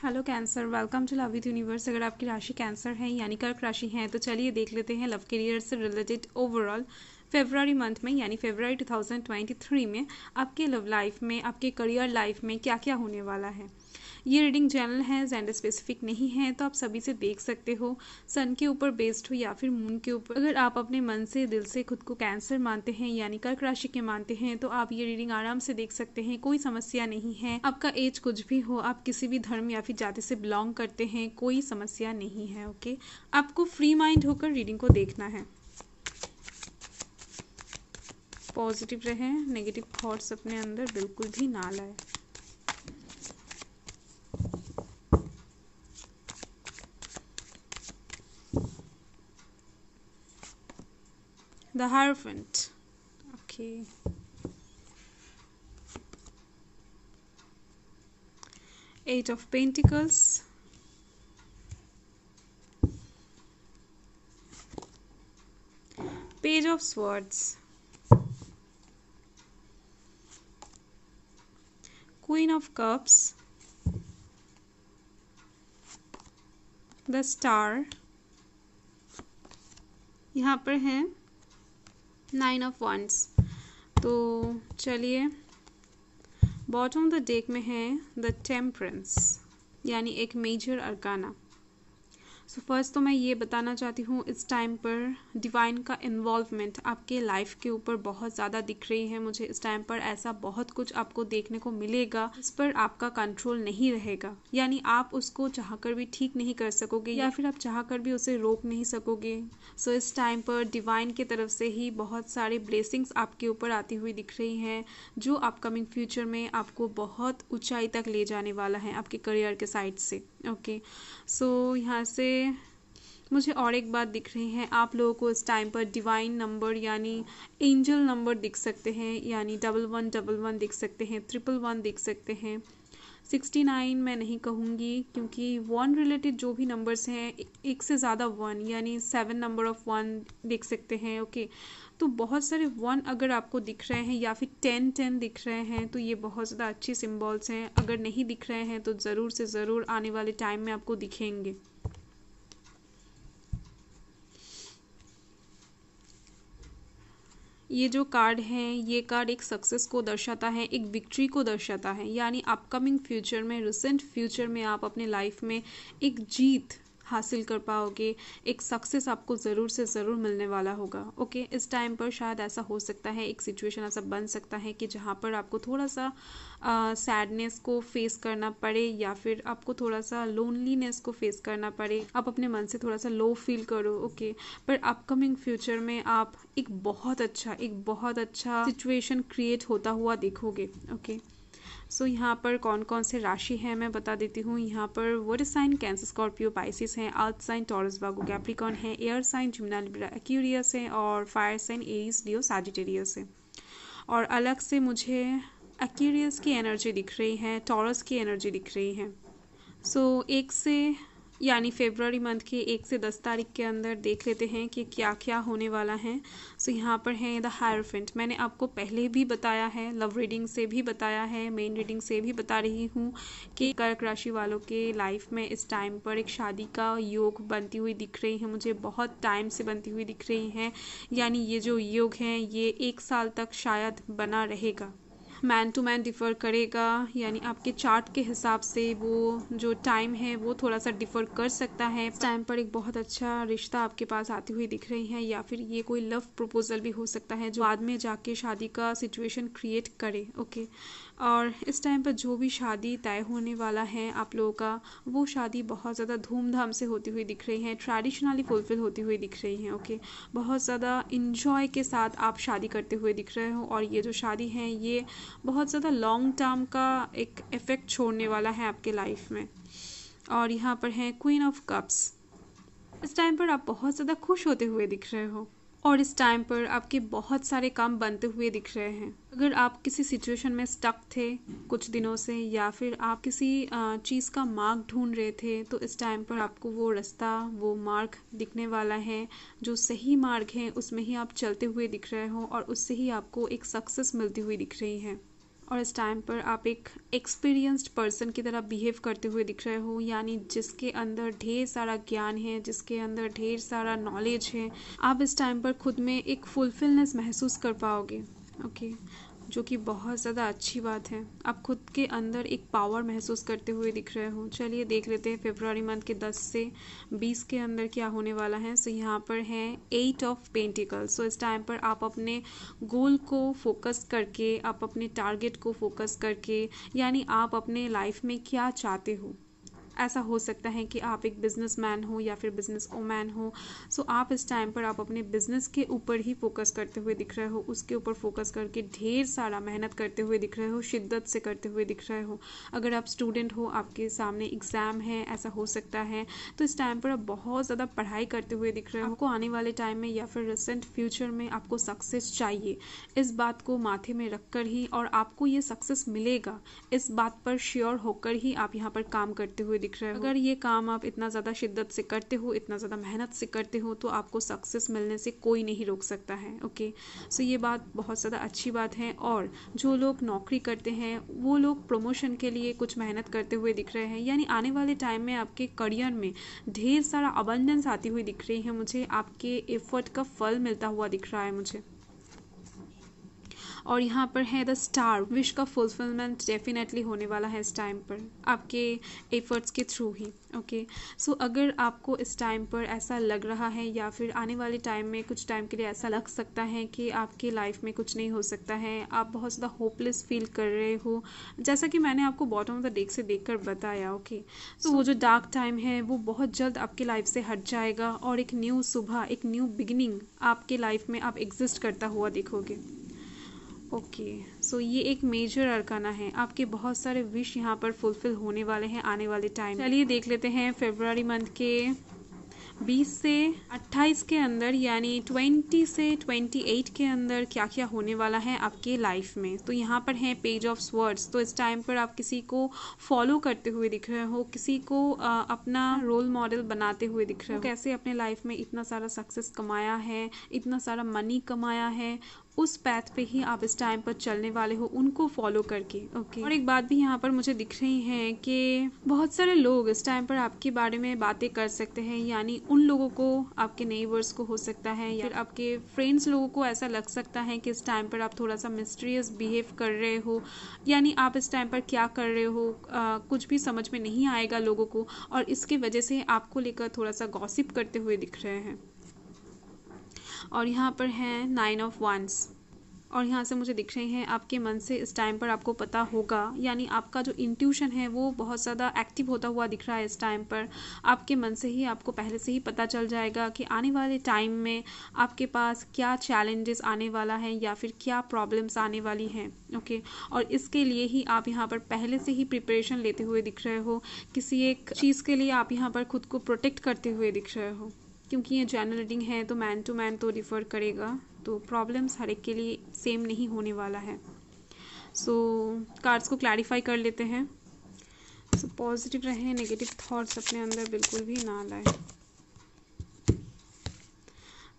Hello Cancer, welcome to love with universe. अगर आपकी राशि कैंसर है यानी कर्क राशि है तो चलिए देख लेते हैं लव करियर से रिलेटेड ओवरऑल फेब्रुअरी मंथ में यानी फेब्रुअरी 2023 में आपके लव लाइफ में, आपके करियर लाइफ में क्या क्या होने वाला है। ये रीडिंग जनरल है, जेंडर स्पेसिफिक नहीं है, तो आप सभी से देख सकते हो, सन के ऊपर बेस्ड हो या फिर मून के ऊपर। अगर आप अपने मन से दिल से खुद को कैंसर मानते हैं यानी कर्क राशि के मानते हैं तो आप ये रीडिंग आराम से देख सकते हैं, कोई समस्या नहीं है। आपका एज कुछ भी हो, आप किसी भी धर्म या फिर जाति से बिलोंग करते हैं, कोई समस्या नहीं है। ओके, आपको फ्री माइंड होकर रीडिंग को देखना है। पॉजिटिव रहे, नेगेटिव थॉट्स अपने अंदर बिल्कुल भी ना लाए। The Hierophant. Okay. Eight of Pentacles. Page of Swords. Queen of Cups. The Star. यहाँ पर है नाइन ऑफ वंड्स। तो चलिए, बॉटम ऑफ द डेक में है द टेम्परेंस यानी एक मेजर अरकाना। सो फर्स्ट तो मैं ये बताना चाहती हूँ, इस टाइम पर डिवाइन का इन्वॉल्वमेंट आपके लाइफ के ऊपर बहुत ज़्यादा दिख रही है मुझे। इस टाइम पर ऐसा बहुत कुछ आपको देखने को मिलेगा इस पर आपका कंट्रोल नहीं रहेगा, यानी आप उसको चाहकर भी ठीक नहीं कर सकोगे या फिर आप चाहकर भी उसे रोक नहीं सकोगे। सो इस टाइम पर डिवाइन की तरफ से ही बहुत सारे ब्लेसिंग्स आपके ऊपर आती हुई दिख रही हैं, जो अपकमिंग फ्यूचर में आपको बहुत ऊंचाई तक ले जाने वाला है आपके करियर के साइड से। ओके, सो यहाँ से मुझे और एक बात दिख रही है, आप लोगों को इस टाइम पर डिवाइन नंबर यानी एंजल नंबर दिख सकते हैं, यानी 1111 दिख सकते हैं, 111 दिख सकते हैं। 69 मैं नहीं कहूँगी क्योंकि वन रिलेटेड जो भी नंबर्स हैं, एक से ज़्यादा वन यानी 7 नंबर ऑफ वन देख सकते हैं। ओके, तो बहुत सारे वन अगर आपको दिख रहे हैं या फिर 10 दिख रहे हैं तो ये बहुत ज़्यादा अच्छी सिम्बॉल्स हैं। अगर नहीं दिख रहे हैं तो ज़रूर से ज़रूर आने वाले टाइम में आपको दिखेंगे। ये जो कार्ड है, ये कार्ड एक सक्सेस को दर्शाता है, एक विक्ट्री को दर्शाता है, यानी अपकमिंग फ्यूचर में, रिसेंट फ्यूचर में आप अपने लाइफ में एक जीत हासिल कर पाओगे, एक सक्सेस आपको ज़रूर से ज़रूर मिलने वाला होगा। ओके, इस टाइम पर शायद ऐसा हो सकता है, एक सिचुएशन ऐसा बन सकता है कि जहाँ पर आपको थोड़ा सा सैडनेस को फेस करना पड़े या फिर आपको थोड़ा सा लोनलीनेस को फेस करना पड़े, आप अपने मन से थोड़ा सा लो फील करो। ओके, पर अपकमिंग फ्यूचर में आप एक बहुत अच्छा सिचुएशन क्रिएट होता हुआ देखोगे। ओके, सो यहाँ पर कौन कौन से राशि है मैं बता देती हूँ। यहाँ पर water sign Cancer, Scorpio, Pisces है, earth sign Taurus, Virgo, Capricorn है, air sign Gemini, Libra, Aquarius है, और fire sign Aries, Leo, Sagittarius है। और अलग से मुझे एक्वेरियस की एनर्जी दिख रही है, टॉरस की एनर्जी दिख रही है। सो एक से यानी फेब्रुअरी मंथ के 1 से 10 तारीख के अंदर देख लेते हैं कि क्या क्या होने वाला है। सो यहाँ पर है द हायरोफेंट। मैंने आपको पहले भी बताया है, लव रीडिंग से भी बताया है, मेन रीडिंग से भी बता रही हूँ कि कर्क राशि वालों के लाइफ में इस टाइम पर एक शादी का योग बनती हुई दिख रही है मुझे, बहुत टाइम से बनती हुई दिख रही है, यानी ये जो योग है ये 1 साल तक शायद बना रहेगा। मैन टू मैन डिफ़र करेगा, यानी आपके चार्ट के हिसाब से वो जो टाइम है वो थोड़ा सा डिफ़र कर सकता है। इस टाइम पर एक बहुत अच्छा रिश्ता आपके पास आती हुई दिख रही है, या फिर ये कोई लव प्रपोजल भी हो सकता है जो बाद में जाके शादी का सिचुएशन क्रिएट करे। ओके, और इस टाइम पर जो भी शादी तय होने वाला है आप लोगों का, वो शादी बहुत ज़्यादा धूमधाम से होती हुई दिख रही है, ट्रेडिशनली फुलफिल होती हुई दिख रही है। ओके, बहुत ज़्यादा इंजॉय के साथ आप शादी करते हुए दिख रहे हो, और ये जो शादी है ये बहुत ज़्यादा लॉन्ग टर्म का एक इफ़ेक्ट छोड़ने वाला है आपके लाइफ में। और यहाँ पर है क्वीन ऑफ कप्स। इस टाइम पर आप बहुत ज़्यादा खुश होते हुए दिख रहे हो, और इस टाइम पर आपके बहुत सारे काम बनते हुए दिख रहे हैं। अगर आप किसी सिचुएशन में स्टक थे कुछ दिनों से, या फिर आप किसी चीज़ का मार्ग ढूंढ रहे थे, तो इस टाइम पर आपको वो रास्ता, वो मार्ग दिखने वाला है। जो सही मार्ग है उसमें ही आप चलते हुए दिख रहे हो, और उससे ही आपको एक सक्सेस मिलती हुई दिख रही है। और इस टाइम पर आप एक एक्सपीरियंस्ड पर्सन की तरह बिहेव करते हुए दिख रहे हो, यानी जिसके अंदर ढेर सारा ज्ञान है, जिसके अंदर ढेर सारा नॉलेज है। आप इस टाइम पर खुद में एक फुलफिलनेस महसूस कर पाओगे, ओके, जो कि बहुत ज़्यादा अच्छी बात है। आप खुद के अंदर एक पावर महसूस करते हुए दिख रहे हो। चलिए देख लेते हैं फरवरी मंथ के 10 से 20 के अंदर क्या होने वाला है। सो यहाँ पर है 8 ऑफ पेंटिकल्स। सो इस टाइम पर आप अपने गोल को फोकस करके, आप अपने टारगेट को फोकस करके, यानी आप अपने लाइफ में क्या चाहते हो। ऐसा हो सकता है कि आप एक बिजनेसमैन हो या फिर बिजनेस वोमैन हो। सो आप इस टाइम पर आप अपने बिजनेस के ऊपर ही फोकस करते हुए दिख रहे हो, उसके ऊपर फोकस करके ढेर सारा मेहनत करते हुए दिख रहे हो, शिद्दत से करते हुए दिख रहे हो। अगर आप स्टूडेंट हो, आपके सामने एग्जाम है, ऐसा हो सकता है, तो इस टाइम पर आप बहुत ज़्यादा पढ़ाई करते हुए दिख रहे हो। आपको आने वाले टाइम में या फिर रिसेंट फ्यूचर में आपको सक्सेस चाहिए, इस बात को माथे में रखकर ही, और आपको ये सक्सेस मिलेगा इस बात पर श्योर होकर ही आप यहाँ पर काम करते हुए दिख रहे हो। अगर ये काम आप इतना ज़्यादा शिद्दत से करते हो, इतना ज़्यादा मेहनत से करते हो, तो आपको सक्सेस मिलने से कोई नहीं रोक सकता है, ओके। सो ये बात बहुत ज़्यादा अच्छी बात है। और जो लोग नौकरी करते हैं वो लोग प्रमोशन के लिए कुछ मेहनत करते हुए दिख रहे हैं, यानी आने वाले टाइम में आपके करियर में ढेर सारा अबंडेंस आती हुई दिख रही है मुझे, आपके एफर्ट का फल मिलता हुआ दिख रहा है मुझे। और यहाँ पर है द स्टार, विश का फुलफिलमेंट डेफिनेटली होने वाला है इस टाइम पर आपके एफर्ट्स के थ्रू ही, ओके। सो अगर आपको इस टाइम पर ऐसा लग रहा है या फिर आने वाले टाइम में कुछ टाइम के लिए ऐसा लग सकता है कि आपके लाइफ में कुछ नहीं हो सकता है, आप बहुत ज़्यादा होपलेस फील कर रहे हो, जैसा कि मैंने आपको बॉटम ऑफ द डेक से देखकर बताया, ओके। सो वो जो डार्क टाइम है वो बहुत जल्द आपकी लाइफ से हट जाएगा और एक न्यू सुबह, एक न्यू बिगिनिंग आपके लाइफ में आप एग्जिस्ट करता हुआ देखोगे, ओके। सो ये एक मेजर अरकाना है, आपके बहुत सारे विश यहाँ पर फुलफिल होने वाले हैं आने वाले टाइम। चलिए देख लेते हैं फरवरी मंथ के 20 से 28 के अंदर, यानी 20 से 28 के अंदर क्या क्या होने वाला है आपके लाइफ में। तो यहाँ पर है पेज ऑफ स्वर्ड्स। तो इस टाइम पर आप किसी को फॉलो करते हुए दिख रहे हो, किसी को अपना रोल मॉडल बनाते हुए दिख रहे हो, कैसे अपने लाइफ में इतना सारा सक्सेस कमाया है, इतना सारा मनी कमाया है, उस पैथ पे ही आप इस टाइम पर चलने वाले हो, उनको फॉलो करके, ओके। और एक बात भी यहाँ पर मुझे दिख रही है कि बहुत सारे लोग इस टाइम पर आपके बारे में बातें कर सकते हैं, यानी उन लोगों को, आपके नेबर्स को हो सकता है या फिर आपके फ्रेंड्स लोगों को ऐसा लग सकता है कि इस टाइम पर आप थोड़ा सा मिस्टीरियस बिहेव कर रहे हो, यानी आप इस टाइम पर क्या कर रहे हो कुछ भी समझ में नहीं आएगा लोगों को, और इसकी वजह से आपको लेकर थोड़ा सा गॉसिप करते हुए दिख रहे हैं। और यहाँ पर है 9 ऑफ wands, और यहाँ से मुझे दिख रहे हैं आपके मन से इस टाइम पर आपको पता होगा, यानी आपका जो इंट्यूशन है वो बहुत ज़्यादा एक्टिव होता हुआ दिख रहा है इस टाइम पर। आपके मन से ही आपको पहले से ही पता चल जाएगा कि आने वाले टाइम में आपके पास क्या चैलेंजेस आने वाला है या फिर क्या प्रॉब्लम्स आने वाली हैं, ओके। और इसके लिए ही आप यहाँ पर पहले से ही प्रिपरेशन लेते हुए दिख रहे हो, किसी एक चीज़ के लिए आप यहाँ पर खुद को प्रोटेक्ट करते हुए दिख रहे हो, क्योंकि ये जनरल रीडिंग है तो मैन टू मैन तो डिफ़र करेगा, तो प्रॉब्लम्स हर एक के लिए सेम नहीं होने वाला है। सो कार्ड्स को क्लैरिफाई कर लेते हैं। सो पॉजिटिव रहें, नेगेटिव थॉट्स अपने अंदर बिल्कुल भी ना लाए।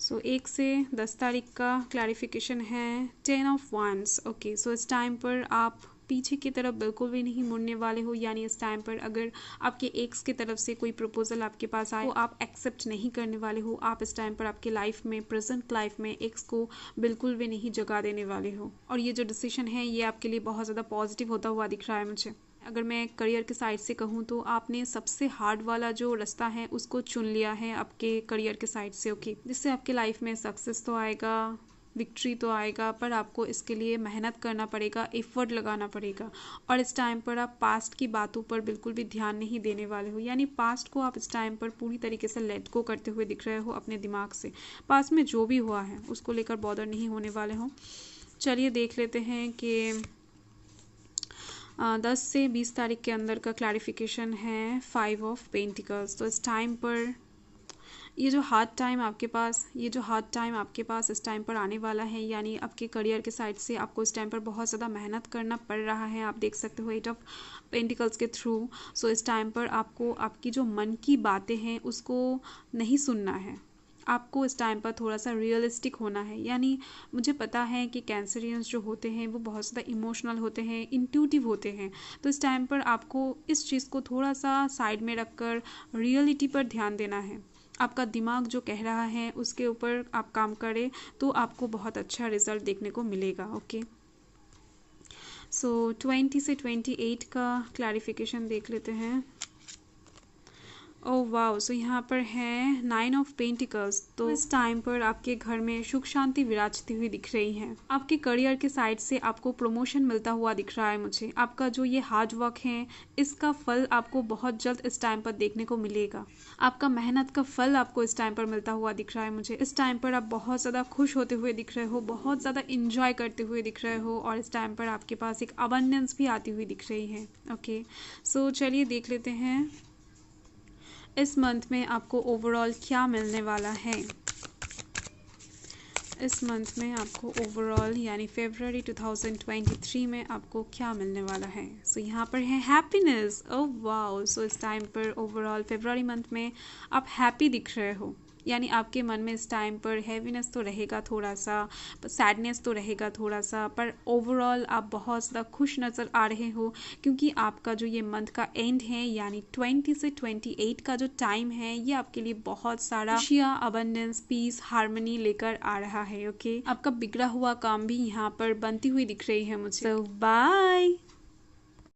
सो 1 से 10 तारीख का क्लैरिफिकेशन है 10 ऑफ wands, ओके। सो इस टाइम पर आप पीछे की तरफ बिल्कुल भी नहीं मुड़ने वाले हो, यानी इस टाइम पर अगर आपके एक्स की तरफ से कोई प्रपोजल आपके पास आए तो आप एक्सेप्ट नहीं करने वाले हो। आप इस टाइम पर आपके लाइफ में, प्रेजेंट लाइफ में एक्स को बिल्कुल भी नहीं जगा देने वाले हो, और ये जो डिसीजन है ये आपके लिए बहुत ज़्यादा पॉजिटिव होता हुआ दिख रहा है मुझे। अगर मैं करियर के साइड से कहूँ तो आपने सबसे हार्ड वाला जो रास्ता है उसको चुन लिया है आपके करियर के साइड से, ओके। जिससे आपके लाइफ में सक्सेस तो आएगा, विक्ट्री तो आएगा, पर आपको इसके लिए मेहनत करना पड़ेगा, एफर्ट लगाना पड़ेगा। और इस टाइम पर आप पास्ट की बातों पर बिल्कुल भी ध्यान नहीं देने वाले हो, यानी पास्ट को आप इस टाइम पर पूरी तरीके से लेट गो करते हुए दिख रहे हो अपने दिमाग से। पास्ट में जो भी हुआ है उसको लेकर बॉदर नहीं होने वाले हो। चलिए देख लेते हैं कि 10 से 20 तारीख के अंदर का क्लैरिफिकेशन है 5 ऑफ पेंटिकल्स। तो इस टाइम पर ये जो हार्ड टाइम आपके पास इस टाइम पर आने वाला है, यानी आपके करियर के साइड से आपको इस टाइम पर बहुत ज़्यादा मेहनत करना पड़ रहा है, आप देख सकते हो 8 ऑफ पेंटिकल्स के थ्रू। सो इस टाइम पर आपको आपकी जो मन की बातें हैं उसको नहीं सुनना है, आपको इस टाइम पर थोड़ा सा रियलिस्टिक होना है। यानी मुझे पता है कि कैंसरियंस जो होते हैं वो बहुत ज़्यादा इमोशनल होते हैं, इंट्यूटिव होते हैं। तो इस टाइम पर आपको इस चीज़ को थोड़ा सा साइड में रखकर रियलिटी पर ध्यान देना है। आपका दिमाग जो कह रहा है उसके ऊपर आप काम करें तो आपको बहुत अच्छा रिजल्ट देखने को मिलेगा। ओके, सो 20 से 28 का क्लैरिफिकेशन देख लेते हैं। ओह वाओ, सो यहाँ पर है 9 ऑफ पेंटिकल्स। तो इस टाइम पर आपके घर में सुख शांति विराजती हुई दिख रही है। आपके करियर के साइड से आपको प्रमोशन मिलता हुआ दिख रहा है मुझे। आपका जो ये हार्ड वर्क है इसका फल आपको बहुत जल्द इस टाइम पर देखने को मिलेगा। आपका मेहनत का फल आपको इस टाइम पर मिलता हुआ दिख रहा है मुझे। इस टाइम पर आप बहुत ज़्यादा खुश होते हुए दिख रहे हो, बहुत ज़्यादा इंजॉय करते हुए दिख रहे हो, और इस टाइम पर आपके पास एक अबंडेंस भी आती हुई दिख रही है। ओके, सो चलिए देख लेते हैं इस मंथ में आपको ओवरऑल क्या मिलने वाला है। इस मंथ में आपको ओवरऑल यानी फरवरी 2023 में आपको क्या मिलने वाला है। सो यहाँ पर है हैप्पीनेस। ओह वाओ, सो इस टाइम पर ओवरऑल फरवरी मंथ में आप हैप्पी दिख रहे हो। यानी आपके मन में इस टाइम पर हैवीनेस तो रहेगा थोड़ा सा, सैडनेस तो रहेगा थोड़ा सा, पर ओवरऑल आप बहुत ज़्यादा खुश नज़र आ रहे हो, क्योंकि आपका जो ये मंथ का एंड है यानी 20 से 28 का जो टाइम है ये आपके लिए बहुत सारा खुशियाँ, अबंडेंस, पीस, हार्मनी लेकर आ रहा है। ओके, आपका बिगड़ा हुआ काम भी यहाँ पर बनती हुई दिख रही है मुझे। सो बाय।